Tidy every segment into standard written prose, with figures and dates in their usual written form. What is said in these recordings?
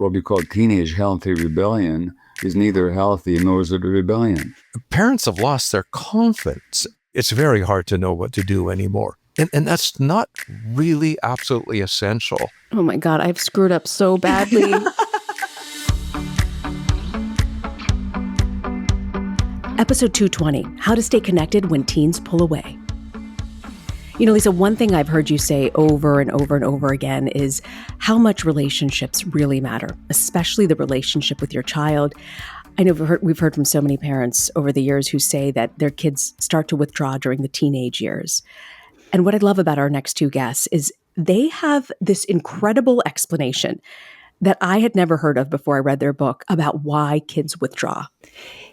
what we call teenage healthy rebellion is neither healthy nor is it a rebellion. Parents have lost their confidence. It's very hard to know what to do anymore. And that's not really absolutely essential. Oh my God, I've screwed up so badly. Episode 220, How to Stay Connected When Teens Pull Away. You know, Lisa, one thing I've heard you say over and over and over again is how much relationships really matter, especially the relationship with your child. I know we've heard from so many parents over the years who say that their kids start to withdraw during the teenage years. And what I love about our next two guests is they have this incredible explanation that I had never heard of before I read their book about why kids withdraw.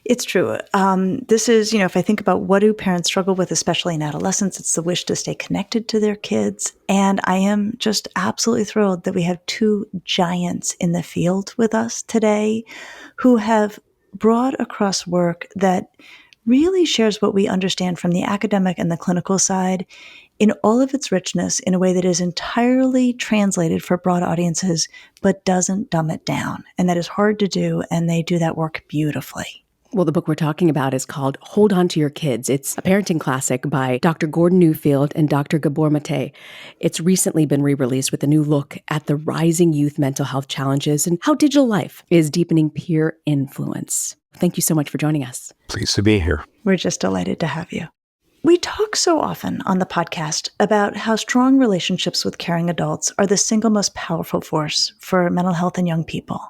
It's true. This is, if I think about what do parents struggle with, especially in adolescence, it's the wish to stay connected to their kids. And I am just absolutely thrilled that we have two giants in the field with us today who have brought across work that really shares what we understand from the academic and the clinical side in all of its richness in a way that is entirely translated for broad audiences, but doesn't dumb it down. And that is hard to do, and they do that work beautifully. Well, the book we're talking about is called Hold On to Your Kids. It's a parenting classic by Dr. Gordon Neufeld and Dr. Gabor Maté. It's recently been re-released with a new look at the rising youth mental health challenges and how digital life is deepening peer influence. Thank you so much for joining us. Pleased to be here. We're just delighted to have you. We talk so often on the podcast about how strong relationships with caring adults are the single most powerful force for mental health in young people.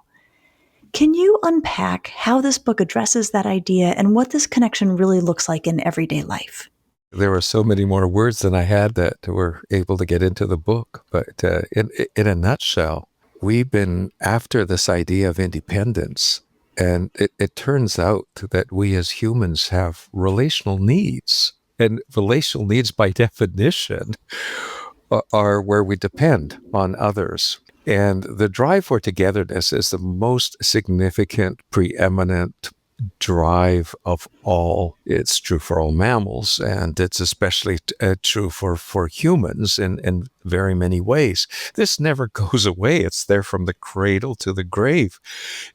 Can you unpack how this book addresses that idea and what this connection really looks like in everyday life? There were so many more words than I had that were able to get into the book. But in a nutshell, we've been after this idea of independence. And it turns out that we as humans have relational needs. And relational needs, by definition, are where we depend on others. And the drive for togetherness is the most significant, preeminent drive of all. It's true for all mammals, and it's especially true for humans in very many ways. This never goes away. It's there from the cradle to the grave.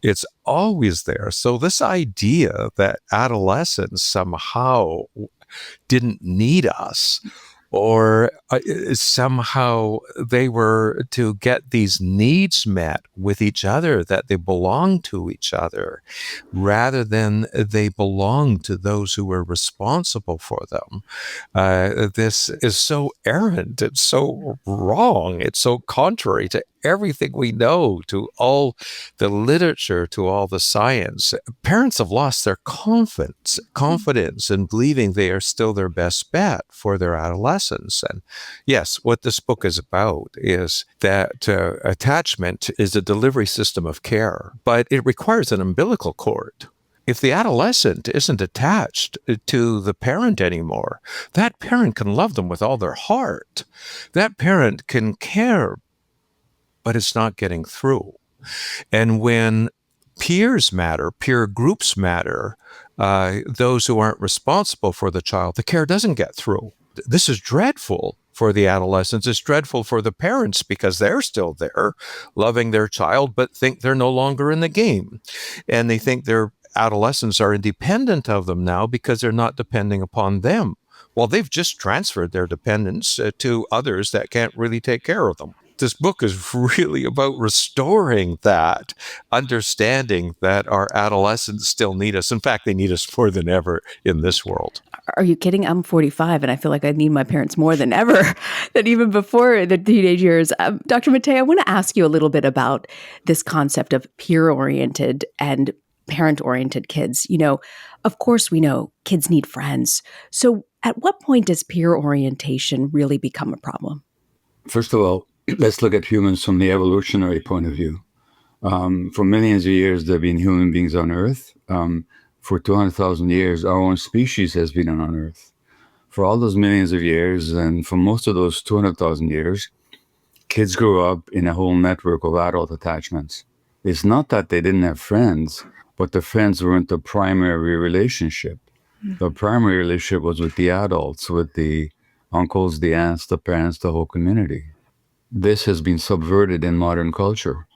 It's always there. So this idea that adolescents somehow didn't need us, or somehow they were to get these needs met with each other, that they belong to each other, rather than they belong to those who were responsible for them. This is so errant, it's so wrong, it's so contrary to everything we know, to all the literature, to all the science. Parents have lost their confidence in believing they are still their best bet for their adolescence. And yes, what this book is about is that attachment is a delivery system of care, but it requires an umbilical cord. If the adolescent isn't attached to the parent anymore, that parent can love them with all their heart. That parent can care, but it's not getting through. And when peers matter, peer groups matter, those who aren't responsible for the child, the care doesn't get through. This is dreadful for the adolescents. It's dreadful for the parents because they're still there loving their child, but think they're no longer in the game. And they think their adolescents are independent of them now because they're not depending upon them. Well, they've just transferred their dependence to others that can't really take care of them. This book is really about restoring that understanding that our adolescents still need us. In fact, they need us more than ever in this world. Are you kidding? I'm 45 and I feel like I need my parents more than ever, than even before the teenage years. Dr. Maté, I want to ask you a little bit about this concept of peer-oriented and parent-oriented kids. You know, of course we know kids need friends. So at what point does peer orientation really become a problem? First of all, let's look at humans from the evolutionary point of view. For millions of years, there have been human beings on Earth. For 200,000 years, our own species has been on Earth. For all those millions of years, and for most of those 200,000 years, kids grew up in a whole network of adult attachments. It's not that they didn't have friends, but the friends weren't the primary relationship. The primary relationship was with the adults, with the uncles, the aunts, the parents, the whole community. This has been subverted in modern culture.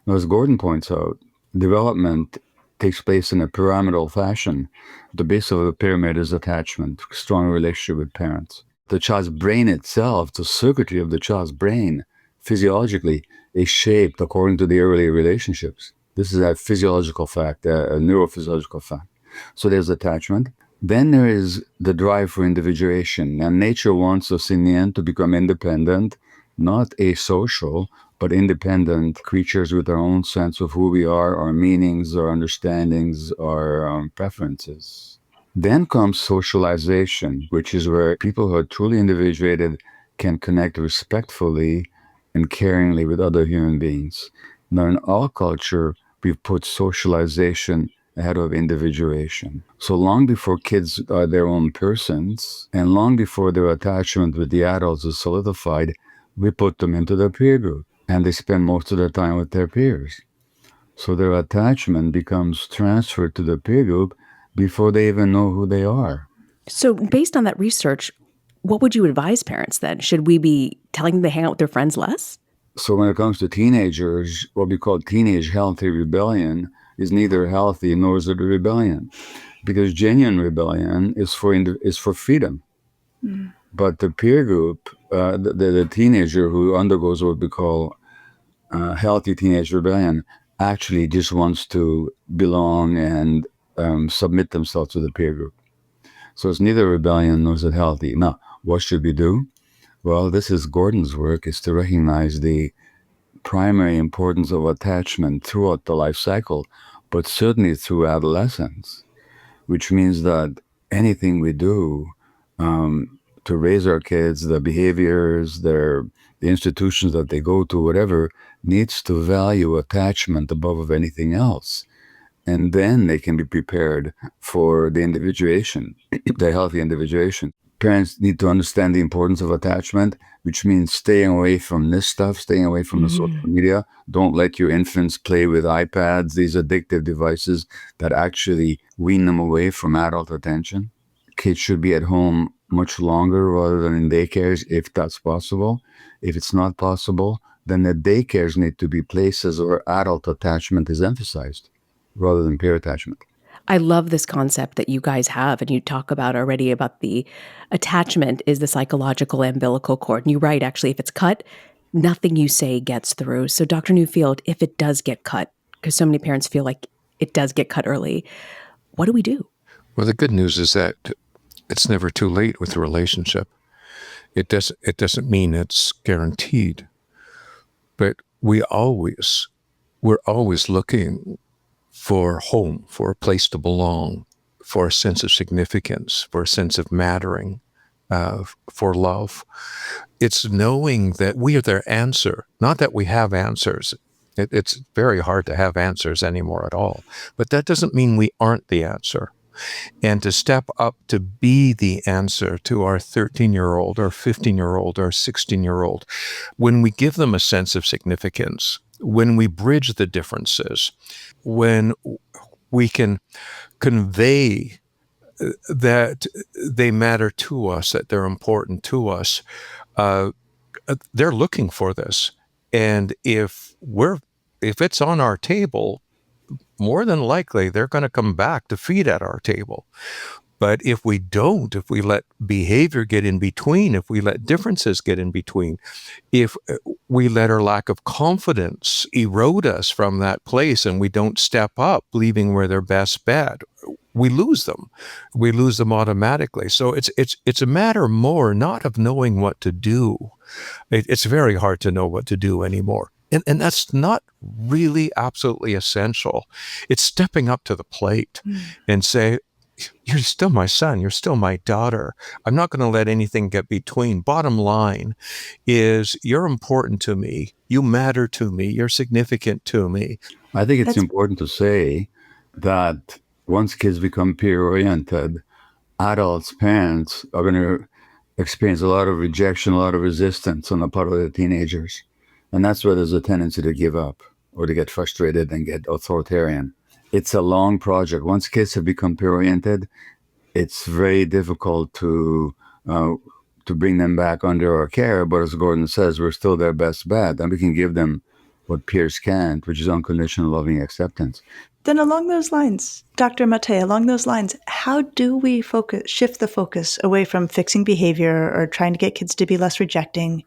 Now, as Gordon points out, development takes place in a pyramidal fashion. The base of the pyramid is attachment, strong relationship with parents. The child's brain itself, the circuitry of the child's brain, physiologically, is shaped according to the early relationships. This is a physiological fact, a neurophysiological fact. So there's attachment. Then there is the drive for individuation. And nature wants us in the end to become independent, not asocial, but independent creatures with our own sense of who we are, our meanings, our understandings, our preferences. Then comes socialization, which is where people who are truly individuated can connect respectfully and caringly with other human beings. Now, in our culture, we've put socialization ahead of individuation. So long before kids are their own persons, and long before their attachment with the adults is solidified, we put them into their peer group, and they spend most of their time with their peers. So their attachment becomes transferred to the peer group before they even know who they are. So, based on that research, what would you advise parents then? Should we be telling them to hang out with their friends less? So when it comes to teenagers, what we call teenage healthy rebellion is neither healthy nor is it a rebellion, because genuine rebellion is for freedom. Mm. But the peer group, the teenager who undergoes what we call healthy teenage rebellion, actually just wants to belong and submit themselves to the peer group. So it's neither rebellion nor is it healthy. Now, what should we do? Well, this is Gordon's work, is to recognize the primary importance of attachment throughout the life cycle, but certainly through adolescence, which means that anything we do to raise our kids, the behaviors, the institutions that they go to, whatever, needs to value attachment above anything else. And then they can be prepared for the individuation, the healthy individuation. Parents need to understand the importance of attachment, which means staying away from this stuff, staying away from the social media. Don't let your infants play with iPads, these addictive devices that actually wean them away from adult attention. Kids should be at home much longer rather than in daycares, if that's possible. If it's not possible, then the daycares need to be places where adult attachment is emphasized rather than peer attachment. I love this concept that you guys have, and you talk about already about the attachment is the psychological umbilical cord. And you're right, actually, if it's cut, nothing you say gets through. So Dr. Neufeld, if it does get cut, because so many parents feel like it does get cut early, what do we do? Well, the good news is that it's never too late with a relationship. It doesn't mean it's guaranteed, but we're always looking for home, for a place to belong, for a sense of significance, for a sense of mattering, for love. It's knowing that we are their answer, not that we have answers. It's very hard to have answers anymore at all, but that doesn't mean we aren't the answer. And to step up to be the answer to our 13-year-old, our 15-year-old, our 16-year-old, when we give them a sense of significance, when we bridge the differences, when we can convey that they matter to us, that they're important to us, they're looking for this. And if it's on our table, more than likely they're going to come back to feed at our table. But if we don't, if we let behavior get in between, if we let differences get in between, if we let our lack of confidence erode us from that place and we don't step up, leaving where their best bet, we lose them. We lose them automatically. So it's a matter more not of knowing what to do. It's very hard to know what to do anymore. And that's not really absolutely essential. It's stepping up to the plate and say, you're still my son. You're still my daughter. I'm not going to let anything get between. Bottom line is you're important to me. You matter to me. You're significant to me. I think it's important to say that once kids become peer-oriented, adults, parents are going to experience a lot of rejection, a lot of resistance on the part of the teenagers. And that's where there's a tendency to give up or to get frustrated and get authoritarian. It's a long project. Once kids have become peer-oriented, it's very difficult to bring them back under our care. But as Gordon says, we're still their best bet, and we can give them what peers can't, which is unconditional loving acceptance. Then along those lines, Dr. Maté, along those lines, how do we shift the focus away from fixing behavior or trying to get kids to be less rejecting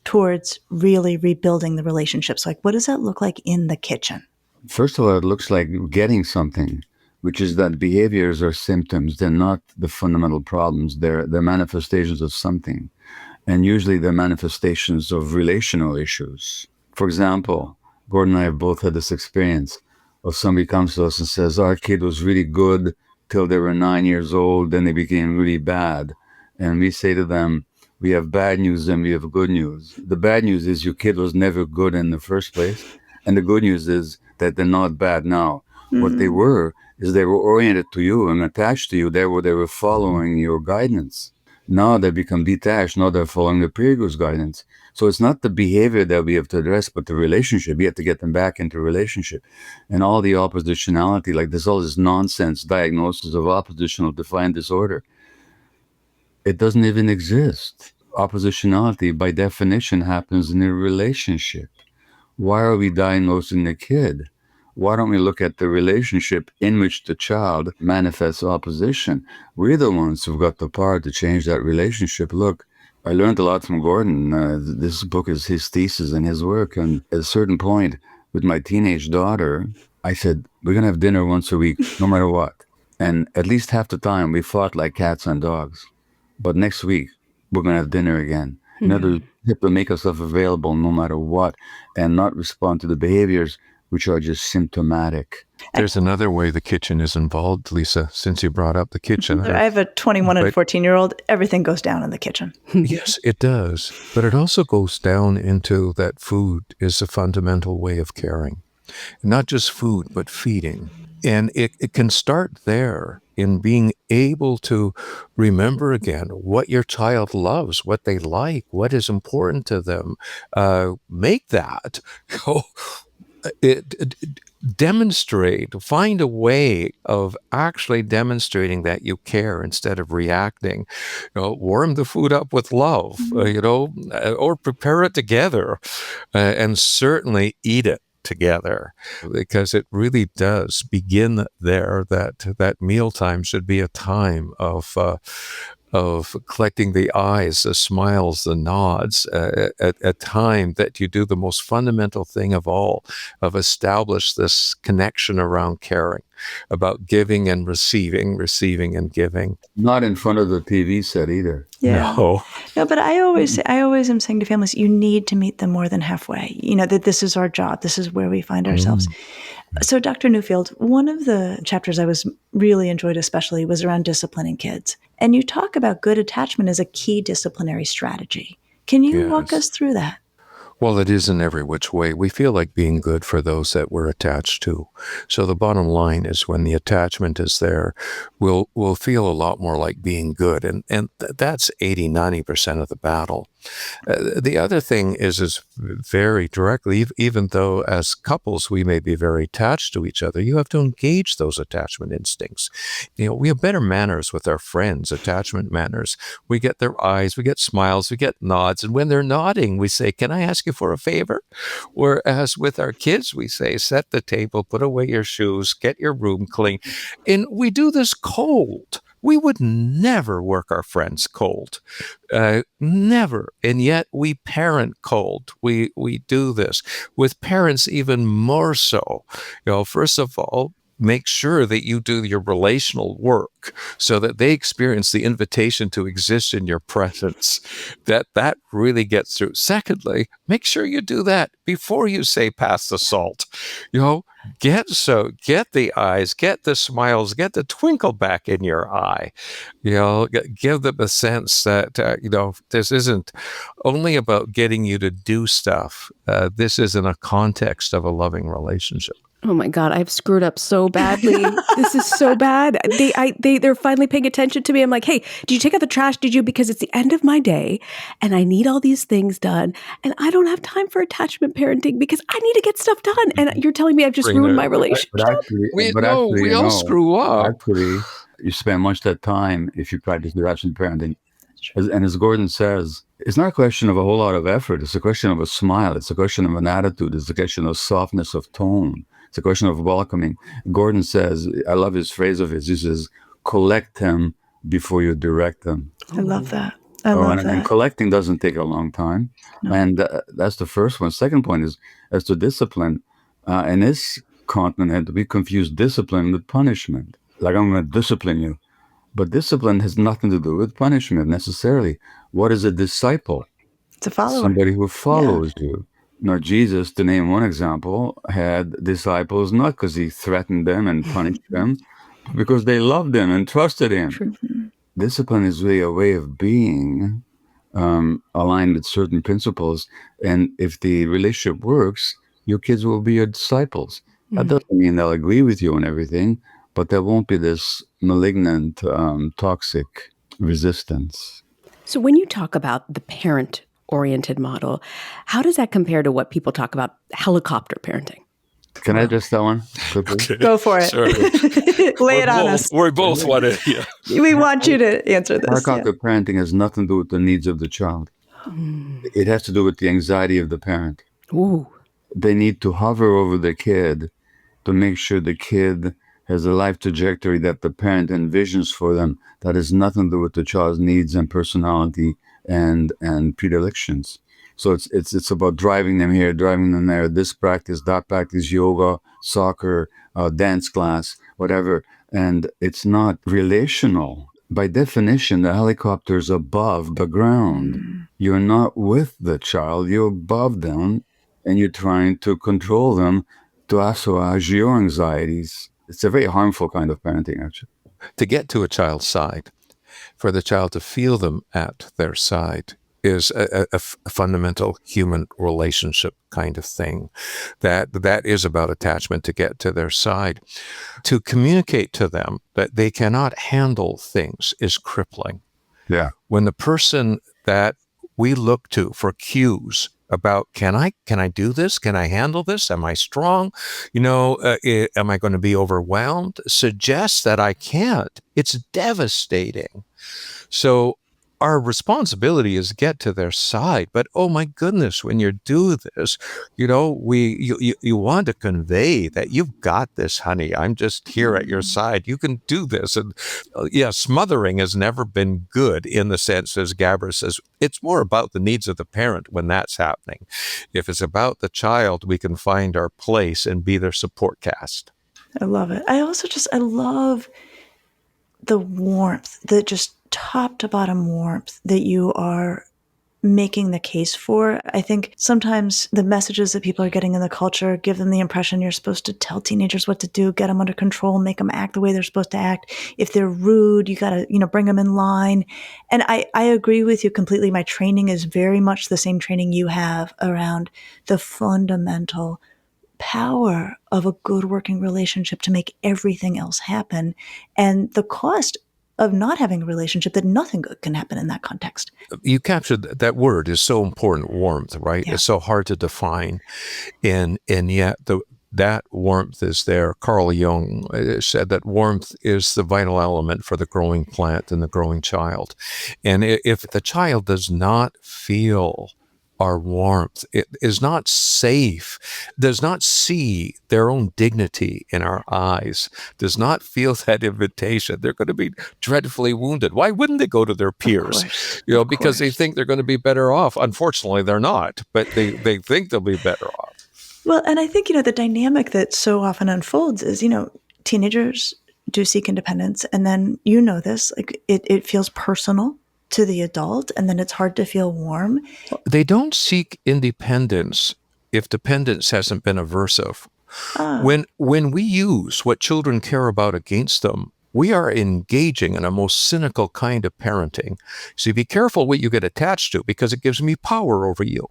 towards really rebuilding the relationships? Like, what does that look like in the kitchen? First of all, it looks like getting something, which is that behaviors are symptoms. They're not the fundamental problems. They're manifestations of something. And usually they're manifestations of relational issues. For example, Gordon and I have both had this experience of somebody comes to us and says, our kid was really good till they were 9 years old, then they became really bad. And we say to them, we have bad news and we have good news. The bad news is your kid was never good in the first place. And the good news is that they're not bad now. Mm-hmm. What they were is they were oriented to you and attached to you. They were following your guidance. Now they become detached. Now they're following the previous guidance. So it's not the behavior that we have to address, but the relationship. We have to get them back into relationship. And all the oppositionality, like there's all this nonsense diagnosis of oppositional defiant disorder. It doesn't even exist. Oppositionality, by definition, happens in a relationship. Why are we diagnosing the kid? Why don't we look at the relationship in which the child manifests opposition? We're the ones who've got the power to change that relationship. Look, I learned a lot from Gordon. This book is his thesis and his work. And at a certain point with my teenage daughter, I said, we're going to have dinner once a week, no matter what. And at least half the time we fought like cats and dogs. But next week, we're going to have dinner again. In other words, we have to make ourselves available no matter what and not respond to the behaviors which are just symptomatic. There's another way the kitchen is involved, Lisa, since you brought up the kitchen. I have a 21 and 14-year-old. Everything goes down in the kitchen. Yes, it does. But it also goes down into that food is a fundamental way of caring. Not just food, but feeding. And it can start there in being able to remember again what your child loves, what they like, what is important to them. Make that. Demonstrate, find a way of actually demonstrating that you care instead of reacting. Warm the food up with love, or prepare it together, and certainly eat it together, because it really does begin there. That mealtime should be a time of collecting the eyes, the smiles, the nods, a time that you do the most fundamental thing of all, of establish this connection around caring, about giving and receiving and giving. Not in front of the TV set either. Yeah. No, but I always am saying to families, you need to meet them more than halfway. That this is our job. This is where we find ourselves. So Dr. Neufeld, one of the chapters I really enjoyed especially was around disciplining kids. And you talk about good attachment as a key disciplinary strategy. Can you walk us through that? Well, it is in every which way. We feel like being good for those that we're attached to. So the bottom line is when the attachment is there, we'll feel a lot more like being good. And that's 80-90% of the battle. The other thing is very directly, even though as couples we may be very attached to each other, you have to engage those attachment instincts. We have better manners with our friends, attachment manners. We get their eyes, we get smiles, we get nods. And when they're nodding, we say, can I ask you for a favor? Whereas with our kids, we say, set the table, put away your shoes, get your room clean. And we do this cold. We would never work our friends cold, never. And yet we parent cold. We do this with parents even more so. First of all, make sure that you do your relational work so that they experience the invitation to exist in your presence, that really gets through. Secondly, make sure you do that before you say pass the salt. Get the eyes, get the smiles, get the twinkle back in your eye. Give them a sense that, this isn't only about getting you to do stuff. This is in a context of a loving relationship. Oh my God, I've screwed up so badly. This is so bad. They're finally paying attention to me. I'm like, hey, did you take out the trash? Did you? Because it's the end of my day and I need all these things done and I don't have time for attachment parenting because I need to get stuff done. And you're telling me I've just ruined my relationship. But actually, we all screw up. Actually, you spend much of that time if you practice attachment parenting. And as Gordon says, It's not a question of a whole lot of effort. It's a question of a smile. It's a question of an attitude. It's a question of softness of tone. It's a question of welcoming. Gordon says, I love his phrase of his. He says, collect them before you direct them. I love that. I love that. And collecting doesn't take a long time. No. And that's the first one. Second point is, as to discipline, in this continent, we confuse discipline with punishment. Like, I'm going to discipline you. But discipline has nothing to do with punishment necessarily. What is a disciple? It's a follower. Somebody who follows you. Now, Jesus, to name one example, had disciples not because he threatened them and punished them, but because they loved him and trusted him. True. Discipline is really a way of being aligned with certain principles. And if the relationship works, your kids will be your disciples. That doesn't mean they'll agree with you on everything, but there won't be this malignant, toxic resistance. So when you talk about the parent-oriented model, how does that compare to what people talk about helicopter parenting? Can I address that one quickly? Okay. Go for it. Sure. Lay it on us. We both want to. Yeah. We want you to answer this. Helicopter parenting has nothing to do with the needs of the child. It has to do with the anxiety of the parent. Ooh. They need to hover over the kid to make sure the kid has a life trajectory that the parent envisions for them that has nothing to do with the child's needs and personality and predilections. So it's about driving them here, driving them there, this practice, that practice, yoga, soccer, dance class, whatever. And it's not relational. By definition, the helicopter's above the ground. You're not with the child, you're above them, and you're trying to control them to assuage your anxieties. It's a very harmful kind of parenting, actually. To get to a child's side, for the child to feel them at their side, is a fundamental human relationship kind of thing. That is about attachment, to get to their side. To communicate to them that they cannot handle things is crippling. Yeah. When the person that we look to for cues about, can I do this? Can I handle this? Am I strong? Am I going to be overwhelmed? Suggests that I can't. It's devastating. So our responsibility is to get to their side. But oh my goodness, when you do this, you want to convey that you've got this, honey. I'm just here at your side. You can do this. And smothering has never been good in the sense, as Gabor says, it's more about the needs of the parent when that's happening. If it's about the child, we can find our place and be their support cast. I love it. I love the warmth, the just top to bottom warmth that you are making the case for. I think sometimes the messages that people are getting in the culture give them the impression you're supposed to tell teenagers what to do, get them under control, make them act the way they're supposed to act. If they're rude, you got to, bring them in line. And I agree with you completely. My training is very much the same training you have around the fundamental power of a good working relationship to make everything else happen, and the cost of not having a relationship, that nothing good can happen in that context. You captured that word is so important, warmth, right? Yeah. It's so hard to define, and yet that warmth is there. Carl Jung said that warmth is the vital element for the growing plant and the growing child. And if the child does not feel our warmth, it is not safe, does not see their own dignity in our eyes, does not feel that invitation, they're going to be dreadfully wounded. Why wouldn't they go to their peers? Because they think they're going to be better off. Unfortunately, they're not, but they think they'll be better off. Well, and I think, the dynamic that so often unfolds is, teenagers do seek independence, and then this, like it feels personal to the adult, and then it's hard to feel warm. They don't seek independence if dependence hasn't been aversive. When we use what children care about against them, we are engaging in a most cynical kind of parenting. So be careful what you get attached to, because it gives me power over you.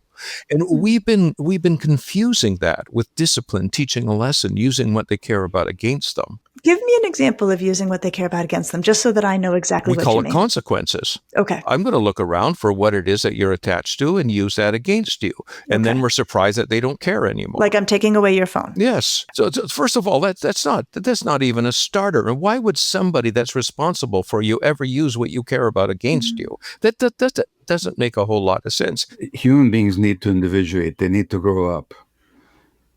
And we've been confusing that with discipline, teaching a lesson, using what they care about against them. Give me an example of using what they care about against them, just so that I know exactly We what call you it mean. consequences. Okay. I'm going to look around for what it is that you're attached to and use that against you. And then Okay. we're surprised that they don't care anymore. Like I'm taking away your phone. Yes. So first of all, that's not even a starter. And why would somebody that's responsible for you ever use what you care about against you? That doesn't make a whole lot of sense. Human beings need to individuate. They need to grow up.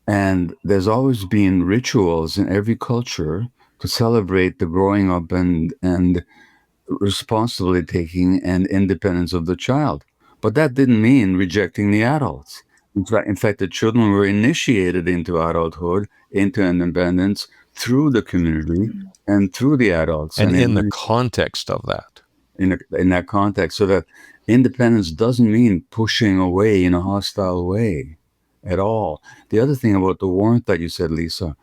And there's always been rituals in every culture to celebrate the growing up and responsibility taking and independence of the child. But that didn't mean rejecting the adults. In fact, the children were initiated into adulthood, into independence through the community and through the adults. And in the context of that. In that context, so that independence doesn't mean pushing away in a hostile way at all. The other thing about the warmth that you said, Lisa,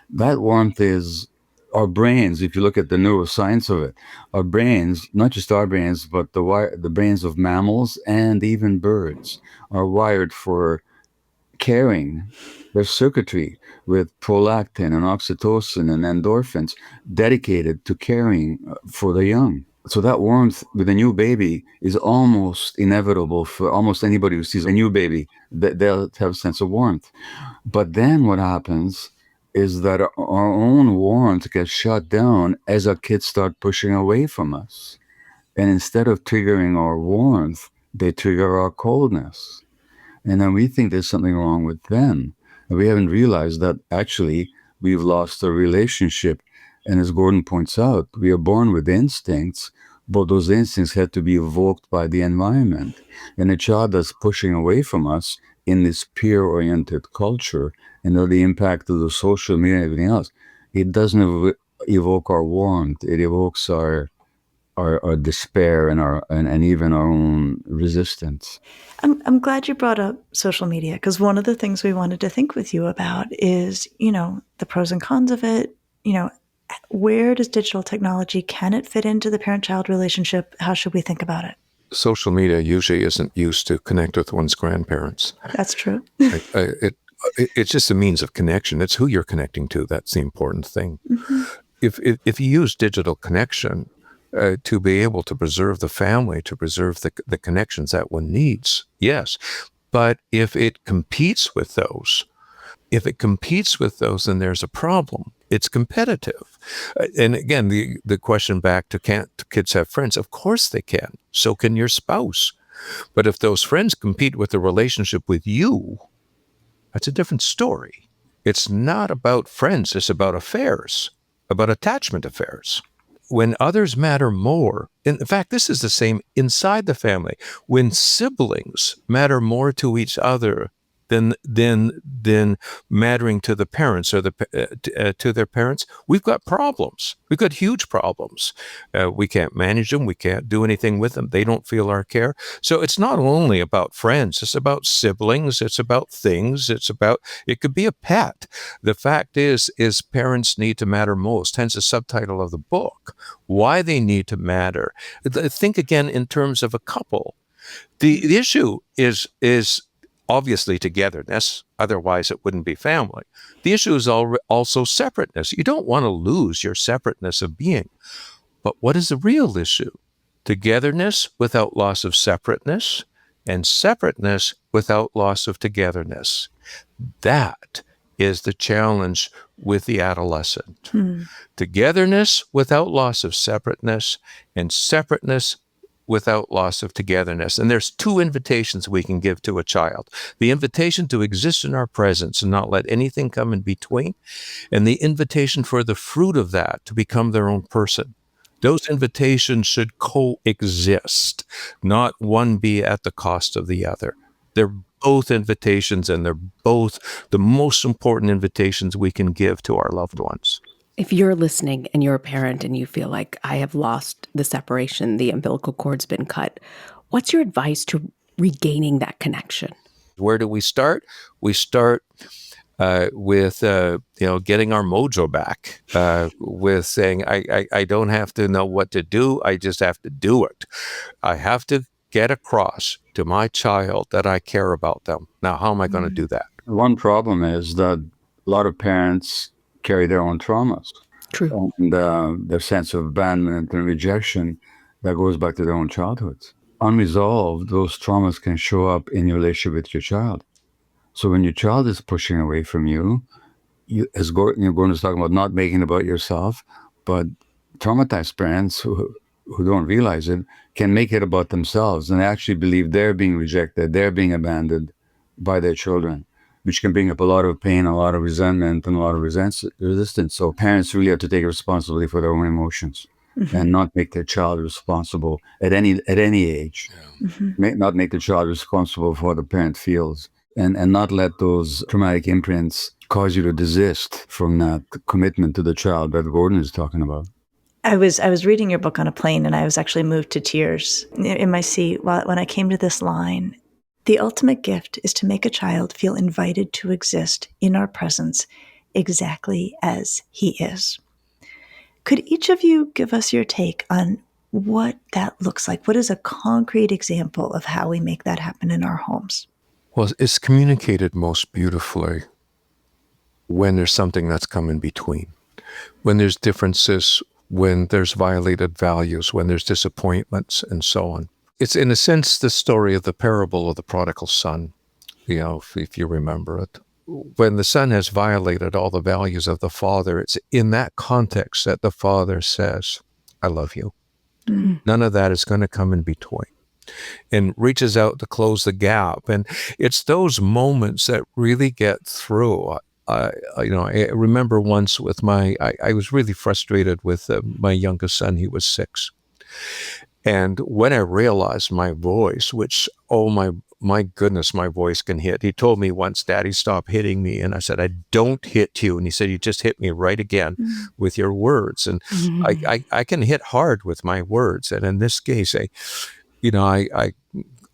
that warmth is our brains. If you look at the neuroscience of it, our brains, not just our brains, but the brains of mammals and even birds are wired for caring. There's circuitry with prolactin and oxytocin and endorphins dedicated to caring for the young. So that warmth with a new baby is almost inevitable for almost anybody who sees a new baby. They'll have a sense of warmth. But then what happens is that our own warmth gets shut down as our kids start pushing away from us. And instead of triggering our warmth, they trigger our coldness. And then we think there's something wrong with them. And we haven't realized that actually we've lost a relationship. And as Gordon points out, we are born with instincts, but those instincts had to be evoked by the environment. And a child that's pushing away from us in this peer-oriented culture and the impact of the social media and everything else, it doesn't evoke our warmth. It evokes our despair and even our own resistance. I'm glad you brought up social media, because one of the things we wanted to think with you about is, the pros and cons of it. Where does digital technology, can it fit into the parent-child relationship? How should we think about it? Social media usually isn't used to connect with one's grandparents. That's true. It's just a means of connection. It's who you're connecting to. That's the important thing. Mm-hmm. If you use digital connection to be able to preserve the family, to preserve the connections that one needs, yes. But if it competes with those, then there's a problem. It's competitive. And again, the question back to, can't kids have friends? Of course they can. So can your spouse. But if those friends compete with the relationship with you, that's a different story. It's not about friends. It's about affairs, about attachment affairs. When others matter more, in fact, this is the same inside the family. When siblings matter more to each other than mattering to the parents or to their parents, we've got problems. We've got huge problems. We can't manage them. We can't do anything with them. They don't feel our care. So it's not only about friends. It's about siblings. It's about things. It could be a pet. The fact is parents need to matter most. Hence the subtitle of the book, why they need to matter. Think again in terms of a couple. The issue is obviously togetherness, otherwise it wouldn't be family. The issue is also separateness. You don't want to lose your separateness of being. But what is the real issue? Togetherness without loss of separateness, and separateness without loss of togetherness. That is the challenge with the adolescent. Togetherness without loss of separateness, and separateness without loss of togetherness. And there's two invitations we can give to a child. The invitation to exist in our presence and not let anything come in between, and the invitation for the fruit of that to become their own person. Those invitations should coexist, not one be at the cost of the other. They're both invitations, and they're both the most important invitations we can give to our loved ones. If you're listening and you're a parent and you feel like I have lost the separation, the umbilical cord's been cut, what's your advice to regaining that connection? Where do we start? We start with getting our mojo back, with saying, I don't have to know what to do. I just have to do it. I have to get across to my child that I care about them. Now, how am I going to do that? One problem is that a lot of parents carry their own traumas. True. And their sense of abandonment and rejection that goes back to their own childhoods. Unresolved, those traumas can show up in your relationship with your child. So when your child is pushing away from you, as Gordon is talking about, not making it about yourself, but traumatized parents who don't realize it can make it about themselves and actually believe they're being rejected, they're being abandoned by their children, which can bring up a lot of pain, a lot of resentment, and a lot of resistance. So parents really have to take responsibility for their own emotions and not make their child responsible at any age. Not make the child responsible for what the parent feels, and not let those traumatic imprints cause you to desist from that commitment to the child that Gordon is talking about. I was reading your book on a plane, and I was actually moved to tears in my seat when I came to this line. The ultimate gift is to make a child feel invited to exist in our presence exactly as he is. Could each of you give us your take on what that looks like? What is a concrete example of how we make that happen in our homes? Well, it's communicated most beautifully when there's something that's come in between, when there's differences, when there's violated values, when there's disappointments, and so on. It's, in a sense, the story of the parable of the prodigal son, if you remember it. When the son has violated all the values of the father, it's in that context that the father says, I love you. Mm-hmm. None of that is going to come in between, and reaches out to close the gap. And it's those moments that really get through. I remember once with I was really frustrated with my youngest son. He was 6. And when I realized my voice, which, my goodness, my voice can hit. He told me once, Daddy, stop hitting me. And I said, I don't hit you. And he said, you just hit me right again with your words. And I can hit hard with my words. And in this case, I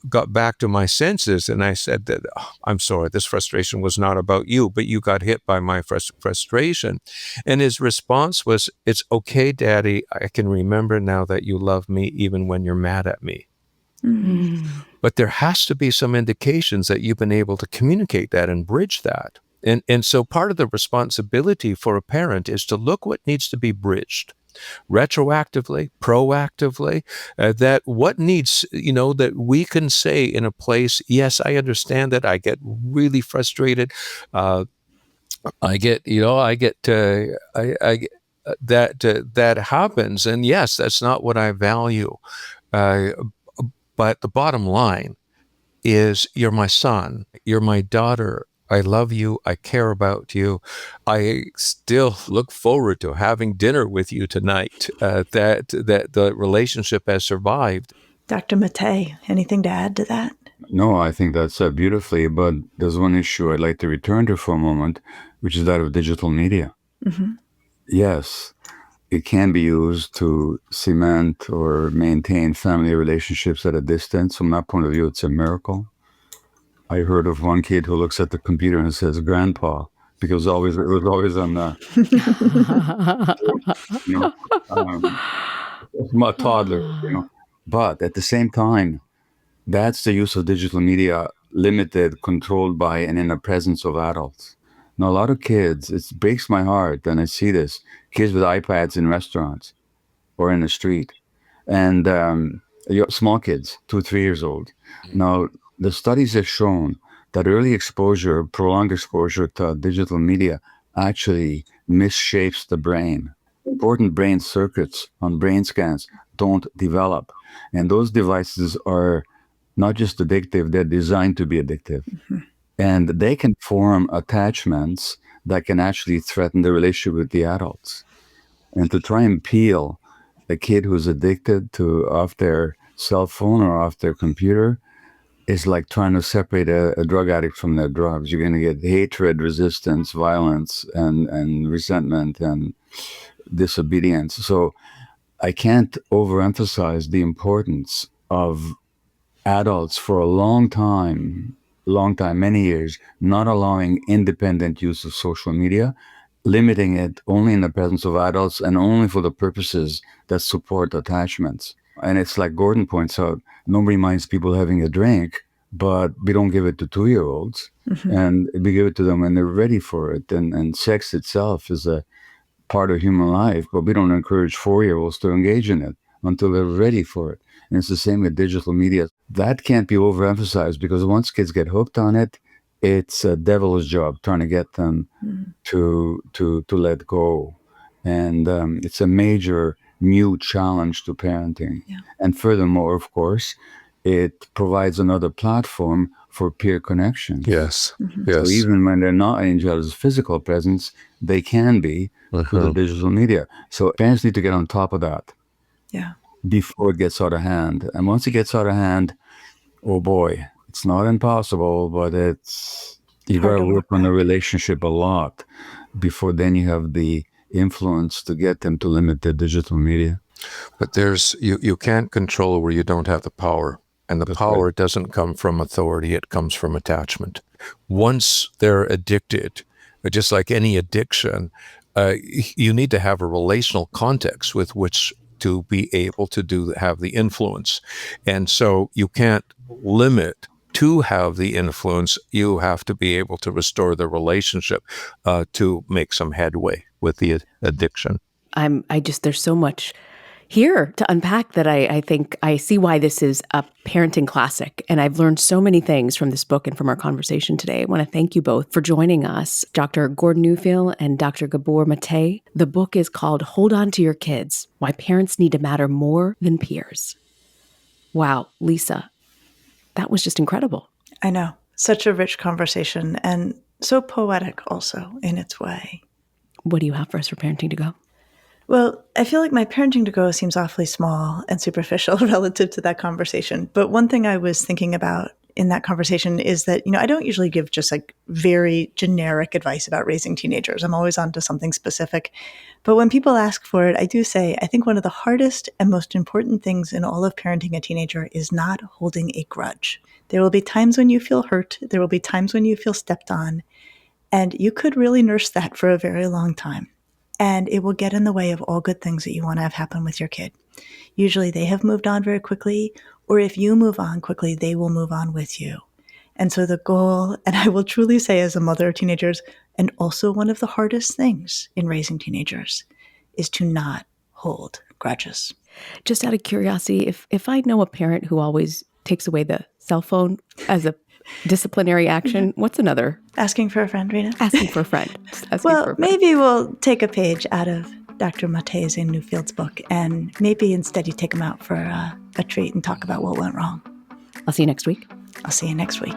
got back to my senses, and I said that, I'm sorry, this frustration was not about you, but you got hit by my frustration. And his response was, it's okay, Daddy. I can remember now that you love me even when you're mad at me. Mm-hmm. But there has to be some indications that you've been able to communicate that and bridge that. And so part of the responsibility for a parent is to look what needs to be bridged. Retroactively, proactively, that what needs, that we can say in a place, yes, I understand that I get really frustrated. That happens. And yes, that's not what I value. But the bottom line is, you're my son, you're my daughter. I love you. I care about you. I still look forward to having dinner with you tonight. That the relationship has survived. Dr. Maté, anything to add to that? No, I think that's said beautifully, but there's one issue I'd like to return to for a moment, which is that of digital media. Mm-hmm. Yes, it can be used to cement or maintain family relationships at a distance. From that point of view, it's a miracle. I heard of one kid who looks at the computer and says, "Grandpa," because it was always on my toddler. But at the same time, that's the use of digital media, limited, controlled by, and in the presence of adults. Now, a lot of kids, it breaks my heart when I see this, kids with iPads in restaurants or in the street, and small kids, 2, 3 years old. Now, the studies have shown that early exposure, prolonged exposure to digital media actually misshapes the brain. Important brain circuits on brain scans don't develop. And those devices are not just addictive, they're designed to be addictive. Mm-hmm. And they can form attachments that can actually threaten the relationship with the adults. And to try and peel a kid who's addicted off their cell phone or off their computer is like trying to separate a drug addict from their drugs. You're going to get hatred, resistance, violence, and resentment and disobedience. So I can't overemphasize the importance of adults for a long time, many years, not allowing independent use of social media, limiting it only in the presence of adults and only for the purposes that support attachments. And it's like Gordon points out, nobody minds people having a drink, but we don't give it to 2-year-olds. Mm-hmm. And we give it to them when they're ready for it. And sex itself is a part of human life, but we don't encourage 4-year-olds to engage in it until they're ready for it. And it's the same with digital media. That can't be overemphasized, because once kids get hooked on it, it's a devil's job trying to get them to let go. And it's a major new challenge to parenting. Yeah. And furthermore, of course, it provides another platform for peer connection. Yes. So even when they're not in each other's physical presence, they can be through the digital media. So parents need to get on top of that Yeah. before it gets out of hand. And once it gets out of hand, oh boy, it's not impossible, but you got to work on the relationship a lot before then you have the influence to get them to limit their digital media. But you can't control where you don't have the power. And the power doesn't come from authority, it comes from attachment. Once they're addicted, just like any addiction, you need to have a relational context with which to be able to have the influence. And so you can't limit to have the influence. You have to be able to restore the relationship to make some headway with the addiction. There's so much here to unpack that I think I see why this is a parenting classic. And I've learned so many things from this book and from our conversation today. I want to thank you both for joining us, Dr. Gordon Neufeld and Dr. Gabor Maté. The book is called Hold On to Your Kids: Why Parents Need to Matter More Than Peers. Wow, Lisa, that was just incredible. I know. Such a rich conversation, and so poetic also in its way. What do you have for us for Parenting to Go? Well, I feel like my parenting to go seems awfully small and superficial relative to that conversation. But one thing I was thinking about in that conversation is that, I don't usually give just like very generic advice about raising teenagers. I'm always on to something specific. But when people ask for it, I do say, I think one of the hardest and most important things in all of parenting a teenager is not holding a grudge. There will be times when you feel hurt. There will be times when you feel stepped on. And you could really nurse that for a very long time. And it will get in the way of all good things that you want to have happen with your kid. Usually they have moved on very quickly, or if you move on quickly, they will move on with you. And so the goal, and I will truly say as a mother of teenagers, and also one of the hardest things in raising teenagers, is to not hold grudges. Just out of curiosity, if I know a parent who always takes away the cell phone as a disciplinary action, what's another? Asking for a friend, Reena? Asking for a friend. Maybe we'll take a page out of Dr. Maté and Neufeld's book, and maybe instead you take them out for a treat and talk about what went wrong. I'll see you next week. I'll see you next week.